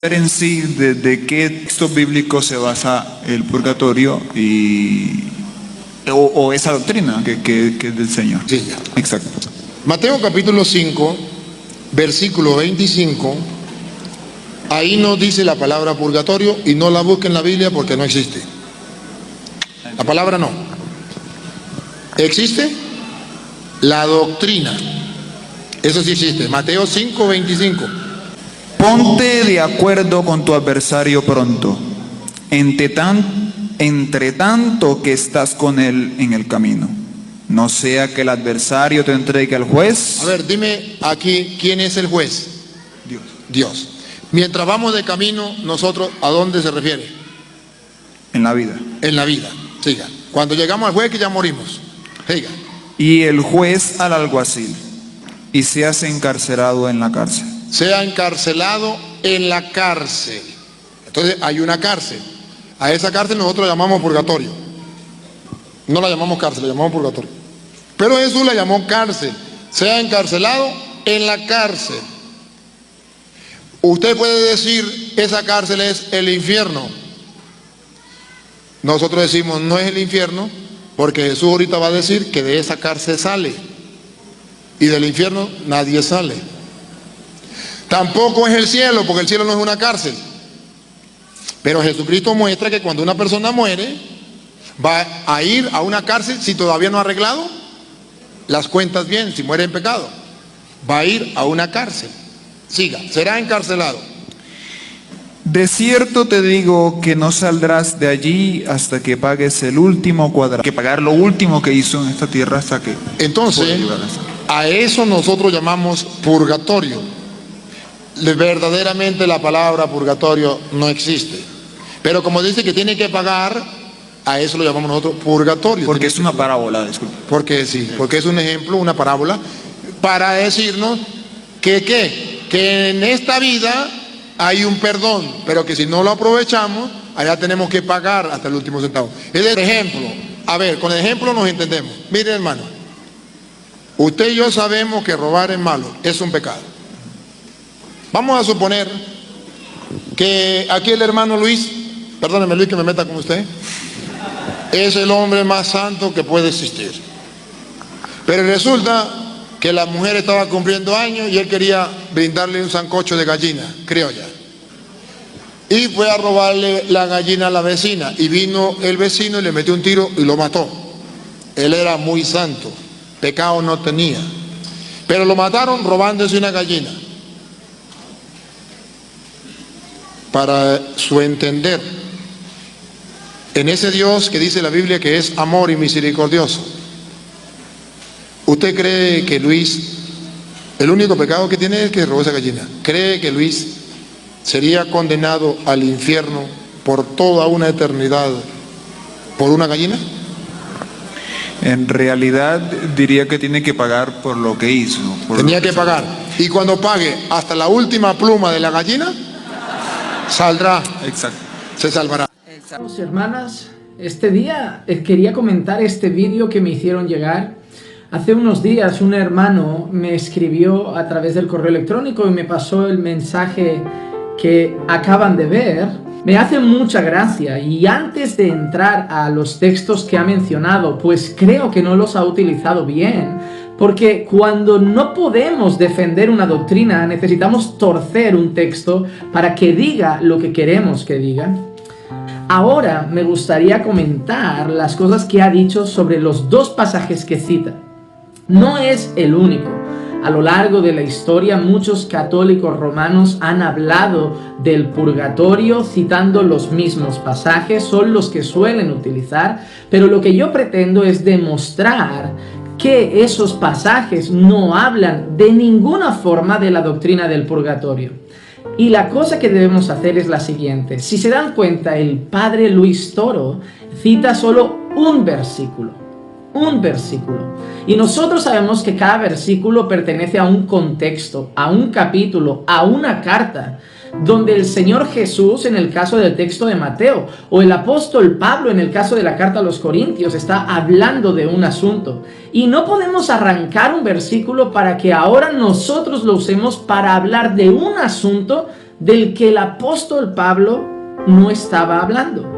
en sí de qué textos bíblicos se basa el purgatorio o esa doctrina que es del Señor. Sí, ya. Exacto. Mateo capítulo 5, versículo 25, ahí nos dice la palabra purgatorio y no la busquen en la Biblia porque no existe. La palabra no. ¿Existe? La doctrina. Eso sí existe. Mateo 5, 25. Ponte de acuerdo con tu adversario pronto, entre tanto que estás con él en el camino. No sea que el adversario te entregue al juez. A ver, dime aquí, ¿quién es el juez? Dios. Dios. Mientras vamos de camino, nosotros, ¿a dónde se refiere? En la vida. En la vida. Siga. Cuando llegamos al juez que ya morimos. Siga. Y el juez al alguacil, y seas encarcelado en la cárcel. Sea encarcelado en la cárcel. Entonces hay una cárcel. A esa cárcel nosotros la llamamos purgatorio. No la llamamos cárcel, la llamamos purgatorio. Pero Jesús la llamó cárcel. Sea encarcelado en la cárcel. Usted puede decir, esa cárcel es el infierno. Nosotros decimos, no es el infierno, porque Jesús ahorita va a decir que de esa cárcel sale. Y del infierno nadie sale. Tampoco es el cielo, porque el cielo no es una cárcel. Pero Jesucristo muestra que cuando una persona muere, va a ir a una cárcel si todavía no ha arreglado las cuentas bien, si muere en pecado. Va a ir a una cárcel. Siga, será encarcelado. De cierto te digo que no saldrás de allí hasta que pagues el último cuadrado. Que pagar lo último que hizo en esta tierra hasta que... Entonces, a eso nosotros llamamos purgatorio. Verdaderamente la palabra purgatorio no existe. Pero como dice que tiene que pagar, a eso lo llamamos nosotros purgatorio. Porque es una parábola, disculpe. Porque sí, porque es un ejemplo, una parábola, para decirnos que en esta vida hay un perdón, pero que si no lo aprovechamos, allá tenemos que pagar hasta el último centavo. Es el ejemplo. A ver, con el ejemplo nos entendemos. Mire, hermano, usted y yo sabemos que robar es malo, es un pecado. Vamos a suponer que aquí el hermano Luis, perdóneme Luis que me meta con usted, es el hombre más santo que puede existir. Pero resulta que la mujer estaba cumpliendo años y él quería brindarle un sancocho de gallina criolla. Y fue a robarle la gallina a la vecina y vino el vecino y le metió un tiro y lo mató. Él era muy santo, pecado no tenía. Pero lo mataron robándose una gallina. Para su entender, en ese Dios que dice la Biblia que es amor y misericordioso, ¿usted cree que Luis, el único pecado que tiene es que robó esa gallina? ¿Cree que Luis sería condenado al infierno por toda una eternidad por una gallina? En realidad diría que tiene que pagar por lo que hizo. Tenía que pagar. Y cuando pague hasta la última pluma de la gallina, saldrá. Exacto. Se salvará. Hermanas, este día quería comentar este vídeo que me hicieron llegar. Hace unos días un hermano me escribió a través del correo electrónico y me pasó el mensaje que acaban de ver. Me hace mucha gracia y antes de entrar a los textos que ha mencionado, pues creo que no los ha utilizado bien, porque cuando no podemos defender una doctrina necesitamos torcer un texto para que diga lo que queremos que diga. Ahora me gustaría comentar las cosas que ha dicho sobre los dos pasajes que cita. No es el único. A lo largo de la historia, muchos católicos romanos han hablado del purgatorio citando los mismos pasajes, son los que suelen utilizar, pero lo que yo pretendo es demostrar que esos pasajes no hablan de ninguna forma de la doctrina del purgatorio. Y la cosa que debemos hacer es la siguiente. Si se dan cuenta, el padre Luis Toro cita solo un versículo. Y nosotros sabemos que cada versículo pertenece a un contexto, a un capítulo, a una carta, donde el Señor Jesús, en el caso del texto de Mateo, o el apóstol Pablo, en el caso de la carta a los Corintios, está hablando de un asunto. Y no podemos arrancar un versículo para que ahora nosotros lo usemos para hablar de un asunto del que el apóstol Pablo no estaba hablando.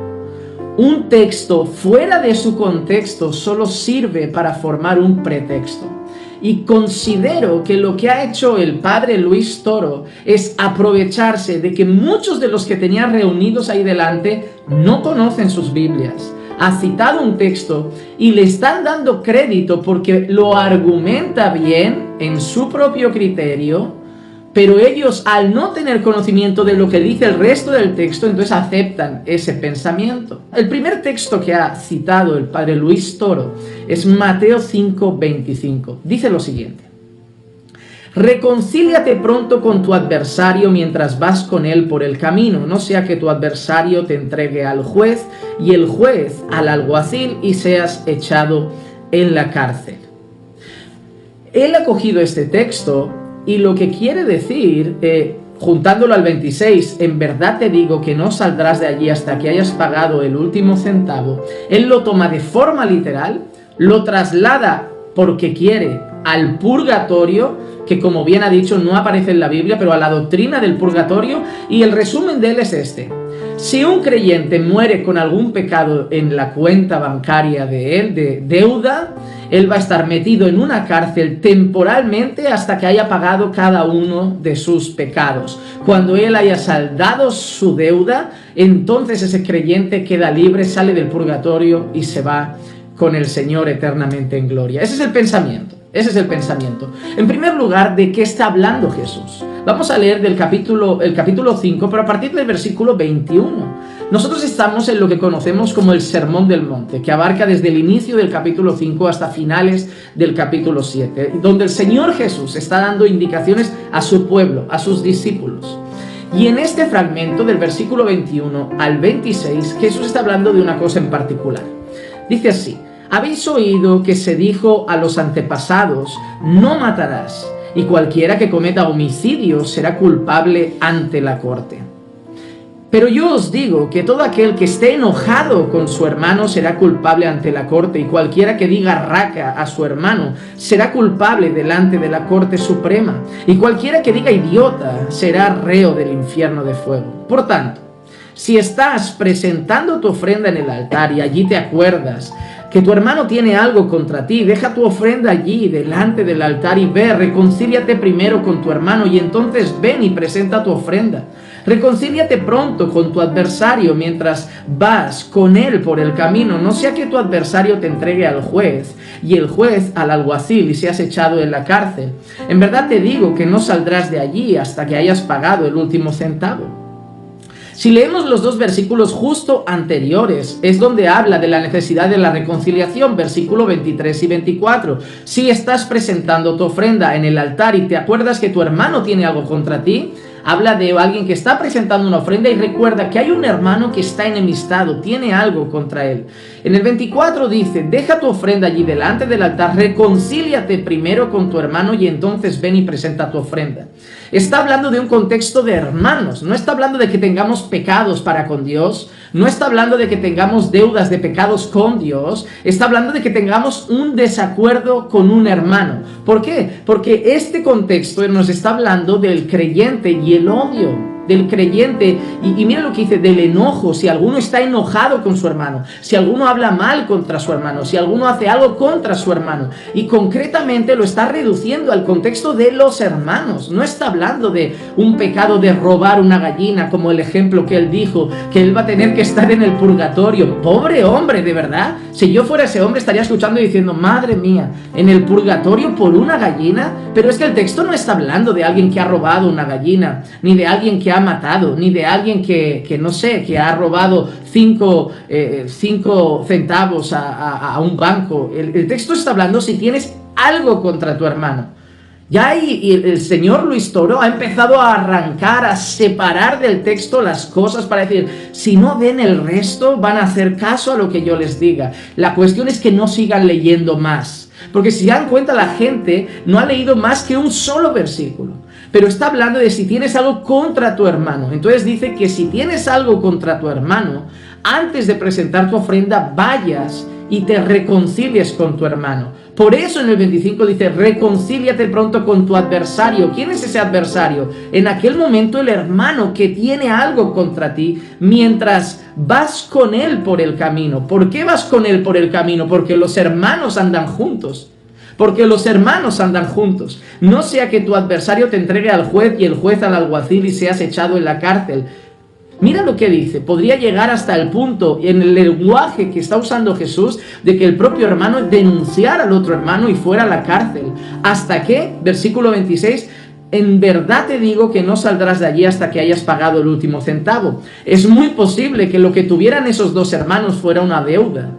Un texto fuera de su contexto solo sirve para formar un pretexto. Y considero que lo que ha hecho el padre Luis Toro es aprovecharse de que muchos de los que tenía reunidos ahí delante no conocen sus Biblias. Ha citado un texto y le están dando crédito porque lo argumenta bien en su propio criterio, pero ellos, al no tener conocimiento de lo que dice el resto del texto, entonces aceptan ese pensamiento. El primer texto que ha citado el padre Luis Toro es Mateo 5:25. Dice lo siguiente: reconcíliate pronto con tu adversario mientras vas con él por el camino, no sea que tu adversario te entregue al juez y el juez al alguacil y seas echado en la cárcel. Él ha cogido este texto y lo que quiere decir, juntándolo al 26, en verdad te digo que no saldrás de allí hasta que hayas pagado el último centavo. Él lo toma de forma literal, lo traslada porque quiere al purgatorio, que como bien ha dicho no aparece en la Biblia, pero a la doctrina del purgatorio, y el resumen de él es este: si un creyente muere con algún pecado en la cuenta bancaria de él, de deuda, él va a estar metido en una cárcel temporalmente hasta que haya pagado cada uno de sus pecados. Cuando él haya saldado su deuda, entonces ese creyente queda libre, sale del purgatorio y se va con el Señor eternamente en gloria. Ese es el pensamiento. Ese es el pensamiento. En primer lugar, ¿de qué está hablando Jesús? Vamos a leer el capítulo 5, pero a partir del versículo 21. Nosotros estamos en lo que conocemos como el Sermón del Monte, que abarca desde el inicio del capítulo 5 hasta finales del capítulo 7, donde el Señor Jesús está dando indicaciones a su pueblo, a sus discípulos. Y en este fragmento, del versículo 21 al 26, Jesús está hablando de una cosa en particular. Dice así: habéis oído que se dijo a los antepasados, no matarás, y cualquiera que cometa homicidio será culpable ante la corte. Pero yo os digo que todo aquel que esté enojado con su hermano será culpable ante la corte, y cualquiera que diga raca a su hermano será culpable delante de la corte suprema, y cualquiera que diga idiota será reo del infierno de fuego. Por tanto, si estás presentando tu ofrenda en el altar y allí te acuerdas que tu hermano tiene algo contra ti, deja tu ofrenda allí delante del altar y ve, reconcíliate primero con tu hermano y entonces ven y presenta tu ofrenda. Reconcíliate pronto con tu adversario mientras vas con él por el camino, no sea que tu adversario te entregue al juez y el juez al alguacil y seas echado en la cárcel. En verdad te digo que no saldrás de allí hasta que hayas pagado el último centavo. Si leemos los dos versículos justo anteriores, es donde habla de la necesidad de la reconciliación, versículo 23 y 24. Si estás presentando tu ofrenda en el altar y te acuerdas que tu hermano tiene algo contra ti, habla de alguien que está presentando una ofrenda y recuerda que hay un hermano que está enemistado, tiene algo contra él. En el 24 dice, deja tu ofrenda allí delante del altar, reconcíliate primero con tu hermano y entonces ven y presenta tu ofrenda. Está hablando de un contexto de hermanos, no está hablando de que tengamos pecados para con Dios, no está hablando de que tengamos deudas de pecados con Dios, está hablando de que tengamos un desacuerdo con un hermano. ¿Por qué? Porque este contexto nos está hablando del creyente y el odio del creyente, y mira lo que dice, del enojo. Si alguno está enojado con su hermano, si alguno habla mal contra su hermano, si alguno hace algo contra su hermano, y concretamente lo está reduciendo al contexto de los hermanos. No está hablando de un pecado de robar una gallina, como el ejemplo que él dijo, que él va a tener que estar en el purgatorio. Pobre hombre, de verdad. Si yo fuera ese hombre estaría escuchando y diciendo, madre mía, en el purgatorio por una gallina. Pero es que el texto no está hablando de alguien que ha robado una gallina, ni de alguien que ha matado, ni de alguien que no sé, que ha robado 5 centavos a un banco. El texto está hablando si tienes algo contra tu hermano. Ya y el señor Luis Toro ha empezado a arrancar, a separar del texto las cosas para decir, si no ven el resto, van a hacer caso a lo que yo les diga. La cuestión es que no sigan leyendo más, porque si dan cuenta la gente no ha leído más que un solo versículo. Pero está hablando de si tienes algo contra tu hermano. Entonces dice que si tienes algo contra tu hermano, antes de presentar tu ofrenda, vayas y te reconcilies con tu hermano. Por eso en el 25 dice, reconcíliate pronto con tu adversario. ¿Quién es ese adversario? En aquel momento el hermano que tiene algo contra ti mientras vas con él por el camino. ¿Por qué vas con él por el camino? Porque los hermanos andan juntos. Porque los hermanos andan juntos. No sea que tu adversario te entregue al juez y el juez al alguacil y seas echado en la cárcel. Mira lo que dice, podría llegar hasta el punto, en el lenguaje que está usando Jesús, de que el propio hermano denunciara al otro hermano y fuera a la cárcel. ¿Hasta qué? Versículo 26, en verdad te digo que no saldrás de allí hasta que hayas pagado el último centavo. Es muy posible que lo que tuvieran esos dos hermanos fuera una deuda.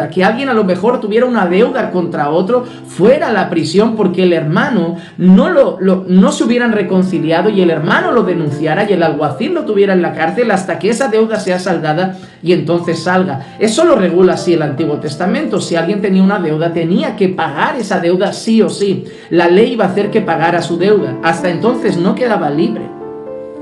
Que alguien a lo mejor tuviera una deuda contra otro, fuera la prisión porque el hermano no se hubieran reconciliado y el hermano lo denunciara y el alguacil lo tuviera en la cárcel hasta que esa deuda sea saldada y entonces salga. Eso lo regula así el Antiguo Testamento. Si alguien tenía una deuda, tenía que pagar esa deuda sí o sí. La ley iba a hacer que pagara su deuda. Hasta entonces no quedaba libre.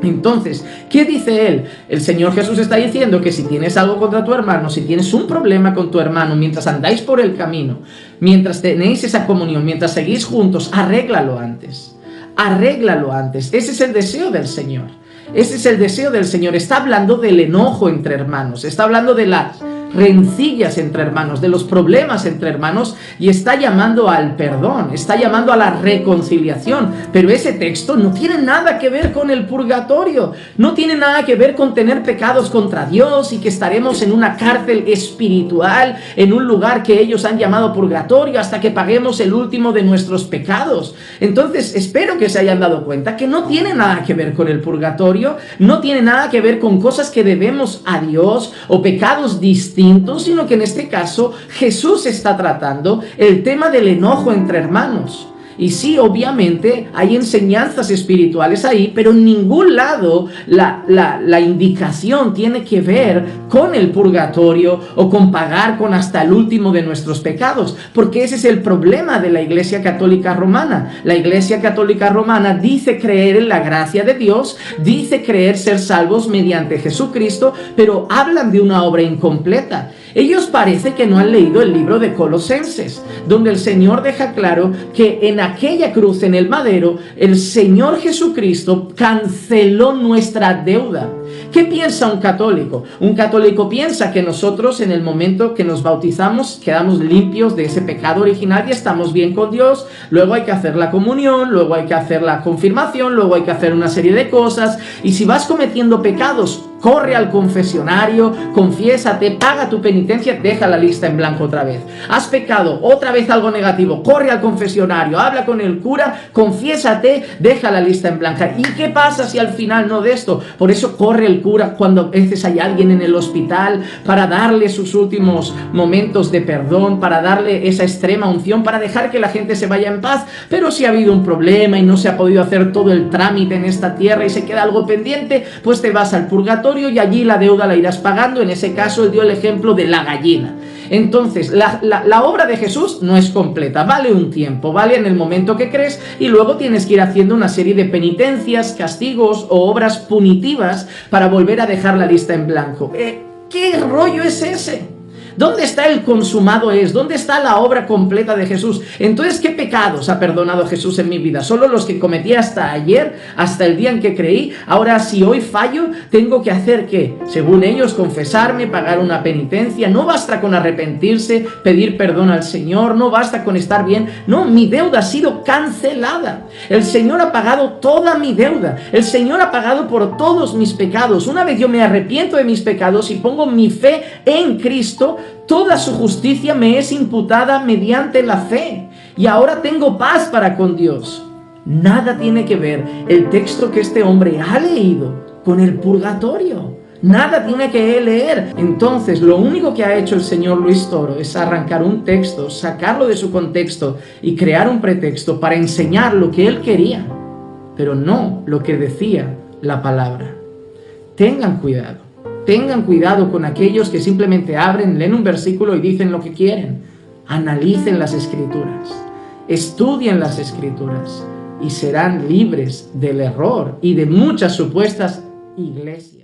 Entonces, ¿qué dice él? El Señor Jesús está diciendo que si tienes algo contra tu hermano, si tienes un problema con tu hermano, mientras andáis por el camino, mientras tenéis esa comunión, mientras seguís juntos, arréglalo antes. Arréglalo antes. Ese es el deseo del Señor. Ese es el deseo del Señor. Está hablando del enojo entre hermanos. Está hablando de las rencillas entre hermanos, de los problemas entre hermanos, y está llamando al perdón, está llamando a la reconciliación. Pero ese texto no tiene nada que ver con el purgatorio, no tiene nada que ver con tener pecados contra Dios y que estaremos en una cárcel espiritual, en un lugar que ellos han llamado purgatorio, hasta que paguemos el último de nuestros pecados. Entonces espero que se hayan dado cuenta que no tiene nada que ver con el purgatorio, no tiene nada que ver con cosas que debemos a Dios o pecados distintos, sino que en este caso Jesús está tratando el tema del enojo entre hermanos. Y sí, obviamente hay enseñanzas espirituales ahí, pero en ningún lado la indicación tiene que ver con el purgatorio o con pagar con hasta el último de nuestros pecados, porque ese es el problema de la Iglesia Católica Romana. La Iglesia Católica Romana dice creer en la gracia de Dios, dice creer ser salvos mediante Jesucristo, pero hablan de una obra incompleta. Ellos parece que no han leído el libro de Colosenses, donde el Señor deja claro que en aquella cruz, en el madero, el Señor Jesucristo canceló nuestra deuda. ¿Qué piensa un católico? Un católico piensa que nosotros en el momento que nos bautizamos quedamos limpios de ese pecado original y estamos bien con Dios. Luego hay que hacer la comunión, luego hay que hacer la confirmación, luego hay que hacer una serie de cosas. Y si vas cometiendo pecados, corre al confesionario, confiésate, paga tu penitencia, deja la lista en blanco otra vez. Has pecado, otra vez algo negativo, corre al confesionario, habla con el cura, confiésate, deja la lista en blanca. ¿Y qué pasa si al final no de esto? Por eso corre el cura cuando a veces hay alguien en el hospital para darle sus últimos momentos de perdón, para darle esa extrema unción, para dejar que la gente se vaya en paz. Pero si ha habido un problema y no se ha podido hacer todo el trámite en esta tierra y se queda algo pendiente, pues te vas al purgatorio y allí la deuda la irás pagando. En ese caso él dio el ejemplo de la gallina. Entonces la obra de Jesús no es completa, vale un tiempo, vale en el momento que crees, y luego tienes que ir haciendo una serie de penitencias, castigos o obras punitivas para volver a dejar la lista en blanco. ¿Qué rollo es ese? ¿Dónde está el consumado es? ¿Dónde está la obra completa de Jesús? Entonces, ¿qué pecados ha perdonado Jesús en mi vida? ¿Solo los que cometí hasta ayer, hasta el día en que creí? Ahora, si hoy fallo, ¿tengo que hacer qué? Según ellos, confesarme, pagar una penitencia. No basta con arrepentirse, pedir perdón al Señor, no basta con estar bien. No, mi deuda ha sido cancelada. El Señor ha pagado toda mi deuda. El Señor ha pagado por todos mis pecados. Una vez yo me arrepiento de mis pecados y pongo mi fe en Cristo, toda su justicia me es imputada mediante la fe. Y ahora tengo paz para con Dios. Nada tiene que ver el texto que este hombre ha leído con el purgatorio. Nada tiene que leer. Entonces, lo único que ha hecho el señor Luis Toro es arrancar un texto, sacarlo de su contexto y crear un pretexto para enseñar lo que él quería, pero no lo que decía la palabra. Tengan cuidado. Tengan cuidado con aquellos que simplemente abren, leen un versículo y dicen lo que quieren. Analicen las Escrituras, estudien las Escrituras y serán libres del error y de muchas supuestas iglesias.